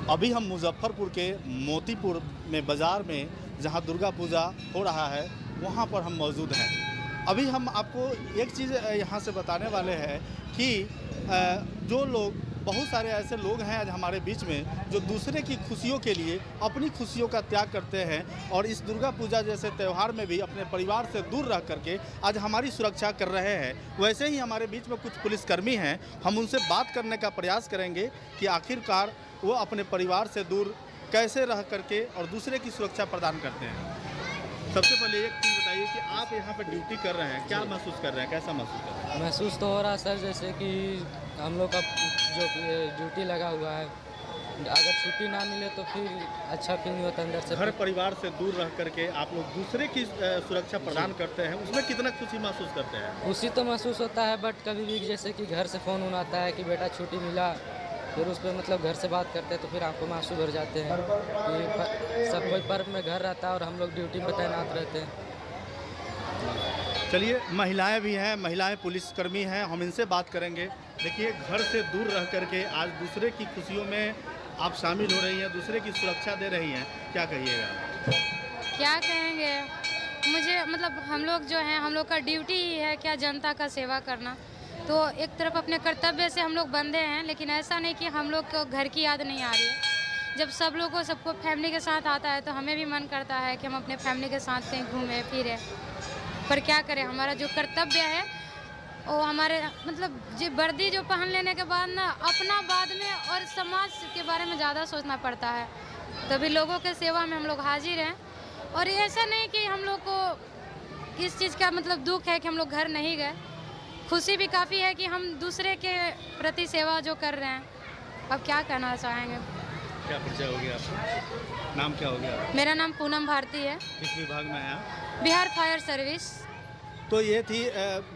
अभी हम मुजफ्फरपुर के मोतीपुर में बाज़ार में जहां दुर्गा पूजा हो रहा है वहां पर हम मौजूद हैं। अभी हम आपको एक चीज़ यहां से बताने वाले हैं कि जो लोग बहुत सारे ऐसे लोग हैं आज हमारे बीच में जो दूसरे की खुशियों के लिए अपनी खुशियों का त्याग करते हैं और इस दुर्गा पूजा जैसे त्यौहार में भी अपने परिवार से दूर रह करके आज हमारी सुरक्षा कर रहे हैं। वैसे ही हमारे बीच में कुछ पुलिसकर्मी हैं, हम उनसे बात करने का प्रयास करेंगे कि आखिरकार वो अपने परिवार से दूर कैसे रह करके और दूसरे की सुरक्षा प्रदान करते हैं। सबसे पहले एक चीज़ बताइए कि आप यहाँ पर ड्यूटी कर रहे हैं, क्या महसूस कर रहे हैं, कैसा महसूस कर रहे हैं? महसूस तो हो रहा है सर, जैसे कि हम लोग का जो ड्यूटी लगा हुआ है, अगर छुट्टी ना मिले तो फिर अच्छा फील नहीं होता अंदर से। घर परिवार से दूर रह करके आप लोग दूसरे की सुरक्षा प्रदान करते हैं, उसमें कितना खुशी महसूस करते हैं? खुशी तो महसूस होता है, बट कभी भी जैसे कि घर से फ़ोन आता है कि बेटा छुट्टी मिला, फिर उस पर मतलब घर से बात करते हैं तो फिर आपको आंसू भर जाते हैं कि सब कोई पर्व में घर रहता है और हम लोग ड्यूटी पर तैनात रहते हैं। चलिए, महिलाएं भी हैं, महिलाएं पुलिसकर्मी हैं, हम इनसे बात करेंगे। देखिए, घर से दूर रह करके आज दूसरे की खुशियों में आप शामिल हो रही हैं, दूसरे की सुरक्षा दे रही हैं, क्या कहिएगा? क्या कहेंगे, मुझे मतलब हम लोग जो हैं, हम लोग का ड्यूटी ही है क्या जनता का सेवा करना। तो एक तरफ अपने कर्तव्य से हम लोग बंधे हैं, लेकिन ऐसा नहीं कि हम लोग को घर की याद नहीं आ रही है। जब सब लोगों सबको फैमिली के साथ आता है तो हमें भी मन करता है कि हम अपने फैमिली के साथ कहीं घूमें फिरें, पर क्या करें, हमारा जो कर्तव्य है वो हमारे मतलब जो वर्दी जो पहन लेने के बाद ना अपना बाद में और समाज के बारे में ज़्यादा सोचना पड़ता है। तभी लोगों के सेवा में हम लोग हाजिर हैं। और ऐसा नहीं कि हम लोग को इस चीज़ का मतलब दुख है कि हम लोग घर नहीं गए, खुशी भी काफ़ी है कि हम दूसरे के प्रति सेवा जो कर रहे हैं। अब क्या कहना चाहेंगे? क्या परिचय हो गया आपका? नाम क्या हो गया? मेरा नाम पूनम भारती है। किस विभाग में है आप? Bihar fire service. तो ये थी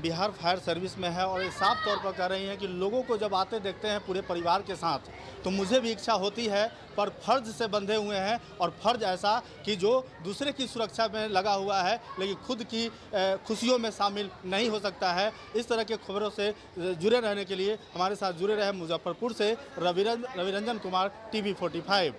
बिहार फायर सर्विस में है और ये साफ तौर पर कह रही हैं कि लोगों को जब आते देखते हैं पूरे परिवार के साथ तो मुझे भी इच्छा होती है, पर फर्ज से बंधे हुए हैं और फर्ज ऐसा कि जो दूसरे की सुरक्षा में लगा हुआ है लेकिन खुद की खुशियों में शामिल नहीं हो सकता है। इस तरह के खबरों से जुड़े रहने के लिए हमारे साथ जुड़े रहे मुजफ्फरपुर से रविरंजन कुमार, TV 45।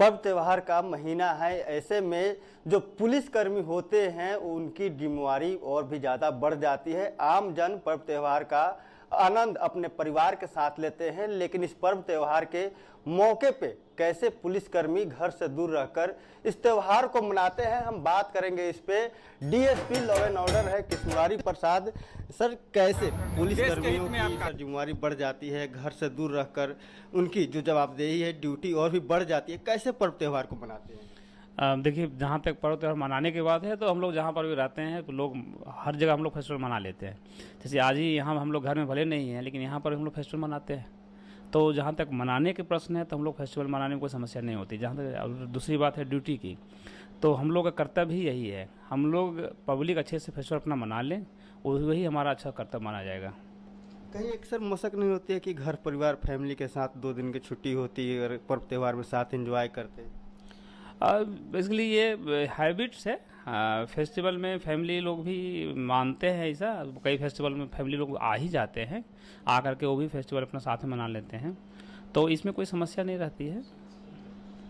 पर्व त्यौहार का महीना है, ऐसे में जो पुलिसकर्मी होते हैं उनकी जिम्मेवारी और भी ज़्यादा बढ़ जाती है। आम जन पर्व त्यौहार का आनंद अपने परिवार के साथ लेते हैं, लेकिन इस पर्व त्यौहार के मौके पे कैसे पुलिसकर्मी घर से दूर रहकर इस त्यौहार को मनाते हैं, हम बात करेंगे इस पे। DSP लॉ एंड ऑर्डर है कृष्णमुरारी प्रसाद सर, कैसे पुलिसकर्मियों की जिम्मेवारी बढ़ जाती है, घर से दूर रहकर उनकी जो जवाबदेही है, ड्यूटी और भी बढ़ जाती है, कैसे पर्व त्यौहार को मनाते हैं? देखिए, जहाँ तक पर्व त्यौहार मनाने की बात है तो हम लोग जहाँ पर भी रहते हैं तो लोग हर जगह हम लोग फेस्टिवल मना लेते हैं। जैसे आज ही यहाँ हम लोग घर में भले नहीं हैं लेकिन यहाँ पर हम लोग फेस्टिवल मनाते हैं। तो जहाँ तक मनाने के प्रश्न है तो हम लोग फेस्टिवल मनाने में कोई समस्या नहीं होती। जहाँ तक दूसरी बात है ड्यूटी की, तो हम लोग का कर्तव्य ही यही है, हम लोग पब्लिक अच्छे से फेस्टिवल अपना मना लें, वही हमारा अच्छा कर्तव्य माना जाएगा। कहीं अक्सर मशक नहीं होती है कि घर परिवार फैमिली के साथ 2 दिन की छुट्टी होती है और पर्व त्यौहार में साथ एंजॉय करते हैं? बेसिकली ये हैबिट्स है। फेस्टिवल में फैमिली लोग भी मानते हैं ऐसा, कई फेस्टिवल में फैमिली लोग आ ही जाते हैं, आकर के वो भी फेस्टिवल अपना साथ में मना लेते हैं, तो इसमें कोई समस्या नहीं रहती है।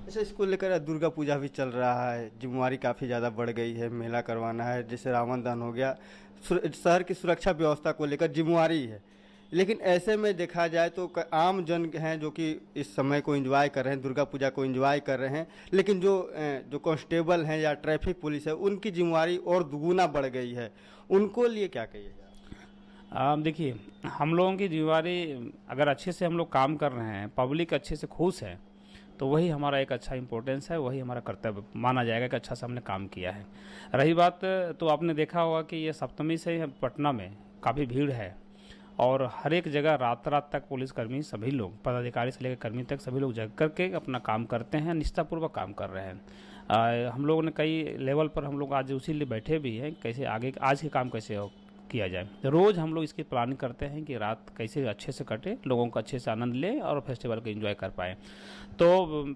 अच्छा, इसको लेकर दुर्गा पूजा भी चल रहा है, जिम्मेवारी काफ़ी ज़्यादा बढ़ गई है, मेला करवाना है, जैसे रावण दहन हो गया, शहर की सुरक्षा व्यवस्था को लेकर जिम्मेवारी है। लेकिन ऐसे में देखा जाए तो आम जन हैं जो कि इस समय को एंजॉय कर रहे हैं, दुर्गा पूजा को एंजॉय कर रहे हैं, लेकिन जो कांस्टेबल हैं या ट्रैफिक पुलिस है उनकी जिम्मेवारी और दुगुना बढ़ गई है, उनको लिए क्या कहिएगा? देखिए, हम लोगों की जिम्मेवारी अगर अच्छे से हम लोग काम कर रहे हैं, पब्लिक अच्छे से खुश है, तो वही हमारा एक अच्छा इंपॉर्टेंस है, वही हमारा कर्तव्य माना जाएगा कि अच्छा से हमने काम किया है। रही बात, तो आपने देखा होगा कि ये सप्तमी से पटना में काफ़ी भीड़ है और हर एक जगह रात रात तक पुलिसकर्मी सभी लोग, पदाधिकारी से लेकर कर्मी तक सभी लोग जग करके अपना काम करते हैं, निष्ठापूर्वक काम कर रहे हैं। हम लोगों ने कई लेवल पर हम लोग आज उसी लिए बैठे भी हैं, कैसे आगे आज के काम कैसे किया जाए। रोज़ हम लोग इसकी प्लानिंग करते हैं कि रात कैसे अच्छे से कटे, लोगों को अच्छे से आनंद लें और फेस्टिवल को एंजॉय कर पाएँ। तो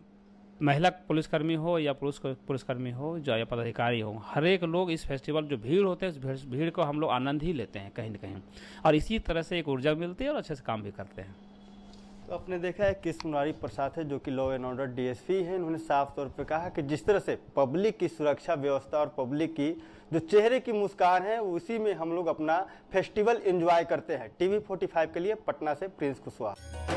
महिला पुलिसकर्मी हो या पुलिसकर्मी हो या पदाधिकारी हो, हर एक लोग इस फेस्टिवल जो भीड़ होते हैं उस भीड़ को हम लोग आनंद ही लेते हैं कहीं ना कहीं, और इसी तरह से एक ऊर्जा मिलती है और अच्छे से काम भी करते हैं। तो आपने देखा है कृष्ण मुरारी प्रसाद है जो कि लॉ एंड ऑर्डर डीएसपी हैं। इन्होंने साफ तौर पे कहा कि जिस तरह से पब्लिक की सुरक्षा व्यवस्था और पब्लिक की जो चेहरे की मुस्कान है उसी में हम लोग अपना फेस्टिवल एंजॉय करते हैं। टीवी 45 के लिए पटना से प्रिंस कुशवाहा।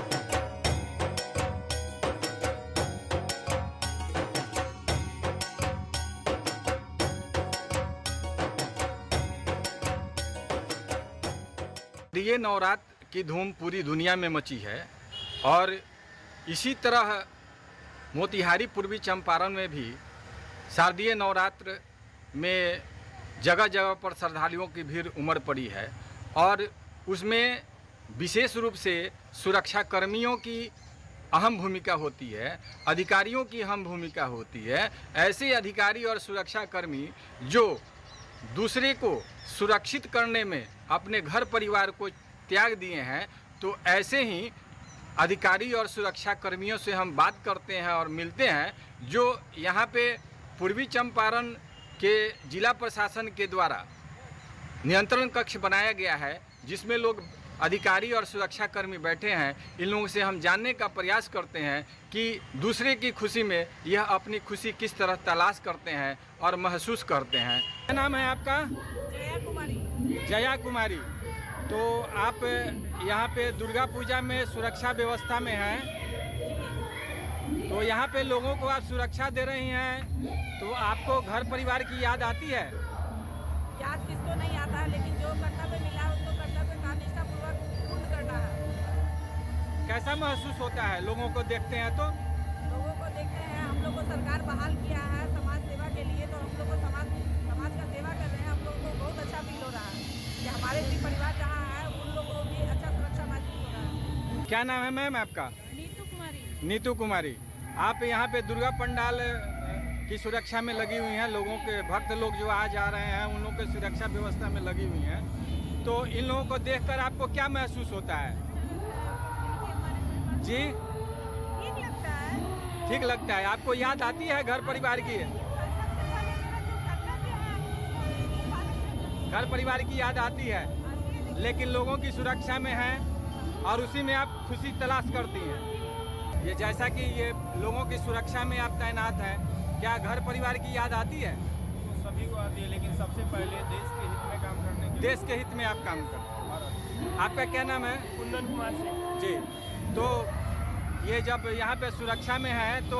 ये नवरात्र की धूम पूरी दुनिया में मची है और इसी तरह मोतिहारी पूर्वी चंपारण में भी शारदीय नवरात्र में जगह जगह पर श्रद्धालुओं की भीड़ उमड़ पड़ी है और उसमें विशेष रूप से सुरक्षा कर्मियों की अहम भूमिका होती है, अधिकारियों की अहम भूमिका होती है। ऐसे अधिकारी और सुरक्षा कर्मी जो दूसरे को सुरक्षित करने में अपने घर परिवार को त्याग दिए हैं, तो ऐसे ही अधिकारी और सुरक्षा कर्मियों से हम बात करते हैं और मिलते हैं जो यहाँ पे पूर्वी चंपारण के जिला प्रशासन के द्वारा नियंत्रण कक्ष बनाया गया है जिसमें लोग अधिकारी और सुरक्षा कर्मी बैठे हैं। इन लोगों से हम जानने का प्रयास करते हैं कि दूसरे की खुशी में यह अपनी खुशी किस तरह तलाश करते हैं और महसूस करते हैं। क्या नाम है आपका? जया कुमारी। जया कुमारी। तो आप यहाँ पे दुर्गा पूजा में सुरक्षा व्यवस्था में हैं, तो यहाँ पे लोगों को आप सुरक्षा दे रही हैं, तो आपको घर परिवार की याद आती है? याद किसको नहीं आता है, लेकिन जो कर्तव्य मिला है उसको कर्तव्य का निष्ठापूर्वक पूर्ण करना है। कैसा महसूस होता है लोगों को देखते हैं तो? लोगों को देखते हैं, हम लोग को सरकार बहाल किया है समाज सेवा के लिए, तो हम लोग को समाज का सेवा कर रहे हैं। हम लोगों को बहुत अच्छा फील हो रहा है कि हमारे भी परिवार जहाँ है उन लोगों को भी अच्छा सुरक्षा महसूस हो रहा है। क्या नाम है मैम आपका? नीतू कुमारी। नीतू कुमारी। आप यहाँ पे दुर्गा पंडाल की सुरक्षा में लगी हुई हैं, लोगों के भक्त लोग जो आ जा रहे हैं उन लोगों की सुरक्षा व्यवस्था में लगी हुई हैं, तो इन लोगों को देखकर आपको क्या महसूस होता है? जी ठीक लगता है। ठीक लगता है। आपको याद आती है घर परिवार की? घर परिवार की याद आती है, लेकिन लोगों की सुरक्षा में है और उसी में आप खुशी तलाश करती हैं। ये जैसा कि ये लोगों की सुरक्षा में आप तैनात हैं, क्या घर परिवार की याद आती है? सभी को आती है, लेकिन सबसे पहले देश के हित में काम करने के लिए। देश के हित में आप काम करते हैं। आपका क्या नाम है? कुंदन कुमार सिंह जी। तो ये जब यहाँ पे सुरक्षा में है तो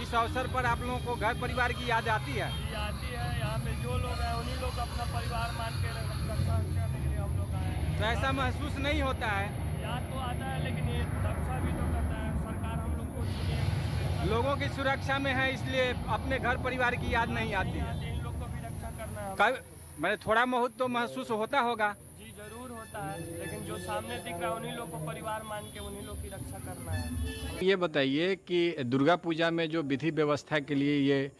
इस अवसर पर आप लोगों को घर परिवार की याद आती है? ये आती है। यहाँ पे जो लोग हैं उन्हीं लोग अपना परिवार मान के रक्षा करने के लिए हम लोग आए हैं। तो ऐसा महसूस नहीं होता है? याद तो आता है, लेकिन ये रक्षा भी तो करता है सरकार हम लोग को चुनी है। लोगों की सुरक्षा में है इसलिए अपने घर परिवार की याद नहीं आती है। इन लोग को भी रक्षा करना है। कब मैंने थोड़ा बहुत तो महसूस होता होगा? जी जरूर होता है, लेकिन जो सामने दिख रहा है उन्हीं लोग को परिवार मान के उन्हीं लोग की रक्षा करना है। ये बताइए कि दुर्गा पूजा में जो विधि व्यवस्था के लिए ये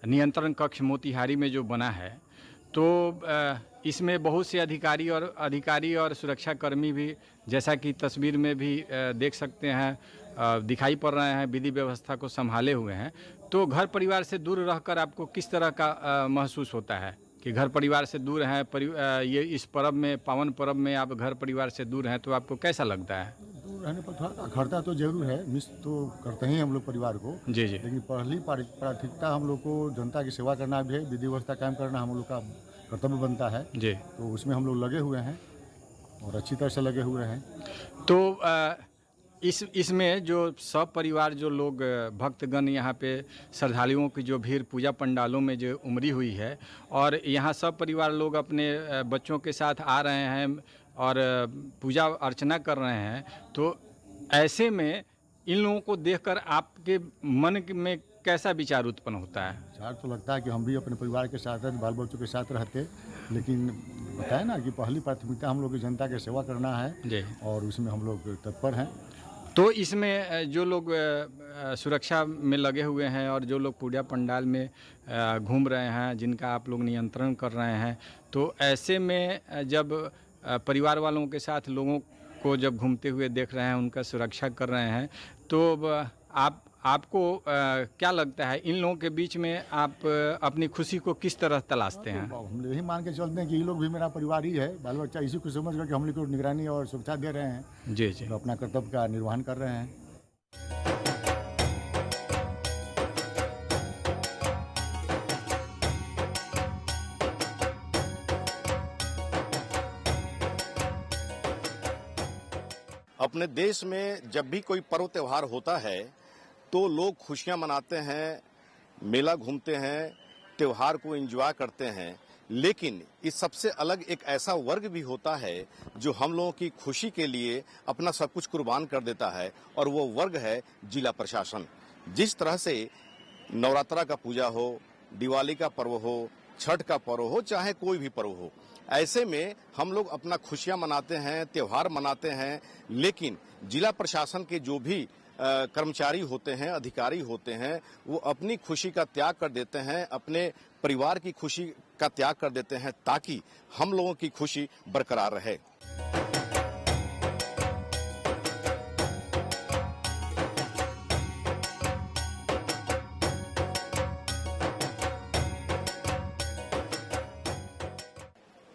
नियंत्रण कक्ष मोतिहारी में जो बना है, तो इसमें बहुत से अधिकारी और सुरक्षा कर्मी भी, जैसा कि तस्वीर में भी देख सकते हैं, दिखाई पड़ रहे हैं, विधि व्यवस्था को संभाले हुए हैं। तो घर परिवार से दूर रहकर आपको किस तरह का महसूस होता है कि घर परिवार से दूर हैं? ये इस पर्व में, पावन पर्व में आप घर परिवार से दूर हैं, तो आपको कैसा लगता है? दूर रहने पर थोड़ा अखरता तो जरूर है, मिस तो करते हैं हम लोग परिवार को। जी जी। लेकिन पहली प्राथमिकता हम लोग को जनता की सेवा करना भी है, विधि व्यवस्था कायम करना हम लोग का कर्तव्य बनता है जी। तो उसमें हम लोग लगे हुए हैं और अच्छी तरह से लगे हुए हैं। तो इसमें जो सब परिवार जो लोग भक्तगण यहाँ पे श्रद्धालुओं की जो भीड़ पूजा पंडालों में जो उमड़ी हुई है, और यहाँ सब परिवार लोग अपने बच्चों के साथ आ रहे हैं और पूजा अर्चना कर रहे हैं, तो ऐसे में इन लोगों को देखकर आपके मन में कैसा विचार उत्पन्न होता है? विचार तो लगता है कि हम भी अपने परिवार के साथ रहते, बाल बच्चों के साथ रहते, लेकिन बताए ना कि पहली प्राथमिकता हम लोग की जनता की सेवा करना है जी, और उसमें हम लोग तत्पर हैं। तो इसमें जो लोग सुरक्षा में लगे हुए हैं और जो लोग पूजा पंडाल में घूम रहे हैं, जिनका आप लोग नियंत्रण कर रहे हैं, तो ऐसे में जब परिवार वालों के साथ लोगों को जब घूमते हुए देख रहे हैं, उनका सुरक्षा कर रहे हैं, तो आपको क्या लगता है इन लोगों के बीच में आप अपनी खुशी को किस तरह तलाशते हैं? हम यही मान के चलते हैं कि ये लोग भी मेरा परिवार ही है, बाल बच्चा, इसी को समझ कर कि हम लोग को निगरानी और सुविधा दे रहे हैं। जी जी। तो अपना कर्तव्य का निर्वहन कर रहे हैं। अपने देश में जब भी कोई पर्व त्योहार होता है तो लोग खुशियां मनाते हैं, मेला घूमते हैं, त्योहार को एंजॉय करते हैं। लेकिन इस सबसे अलग एक ऐसा वर्ग भी होता है जो हम लोगों की खुशी के लिए अपना सब कुछ कुर्बान कर देता है, और वो वर्ग है जिला प्रशासन। जिस तरह से नवरात्रा का पूजा हो, दिवाली का पर्व हो, छठ का पर्व हो, चाहे कोई भी पर्व हो, ऐसे में हम लोग अपना खुशियां मनाते हैं, त्योहार मनाते हैं। लेकिन जिला प्रशासन के जो भी कर्मचारी होते हैं, अधिकारी होते हैं, वो अपनी खुशी का त्याग कर देते हैं, अपने परिवार की खुशी का त्याग कर देते हैं, ताकि हम लोगों की खुशी बरकरार रहे।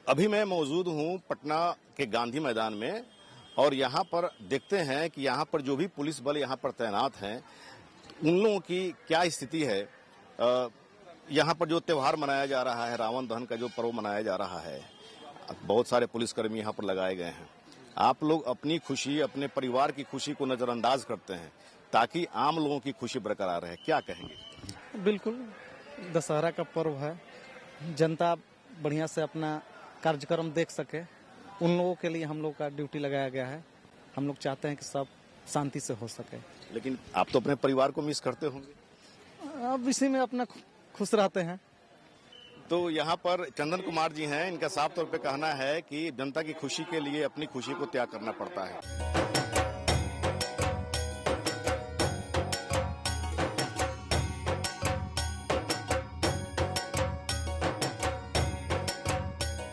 अभी मैं मौजूद हूं पटना के गांधी मैदान में, और यहां पर देखते हैं कि यहां पर जो भी पुलिस बल यहां पर तैनात हैं, उन लोगों की क्या स्थिति है। यहां पर जो त्योहार मनाया जा रहा है, रावण दहन का जो पर्व मनाया जा रहा है, बहुत सारे पुलिसकर्मी यहां पर लगाए गए हैं। आप लोग अपनी खुशी, अपने परिवार की खुशी को नजरअंदाज करते हैं ताकि आम लोगों की खुशी बरकरार रहे, क्या कहेंगे? बिल्कुल, दशहरा का पर्व है, जनता बढ़िया से अपना कार्यक्रम देख सके, उन लोगों के लिए हम लोग का ड्यूटी लगाया गया है। हम लोग चाहते हैं कि सब शांति से हो सके। लेकिन आप तो अपने परिवार को मिस करते होंगे। अब इसी में अपना खुश रहते हैं। तो यहाँ पर चंदन कुमार जी हैं, इनका साफ तौर पे कहना है कि जनता की खुशी के लिए अपनी खुशी को त्याग करना पड़ता है।